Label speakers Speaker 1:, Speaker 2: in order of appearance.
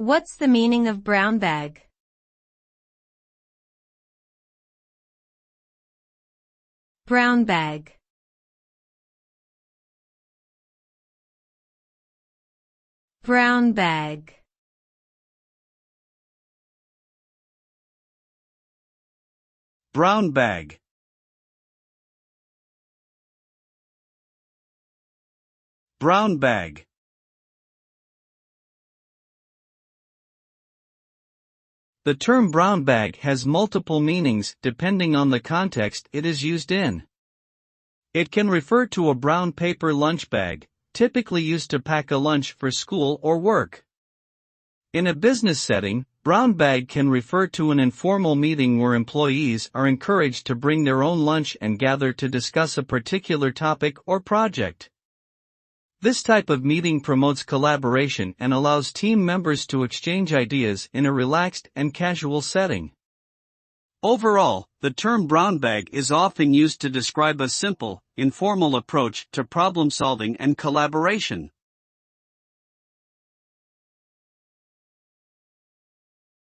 Speaker 1: What's the meaning of brown bag? Brown bag. Brown bag.
Speaker 2: Brown bag. Brown bag. The term brown bag has multiple meanings depending on the context it is used in. It can refer to a brown paper lunch bag, typically used to pack a lunch for school or work. In a business setting, brown bag can refer to an informal meeting where employees are encouraged to bring their own lunch and gather to discuss a particular topic or project. This type of meeting promotes collaboration and allows team members to exchange ideas in a relaxed and casual setting. Overall, the term brown bag is often used to describe a simple, informal approach to problem solving and collaboration.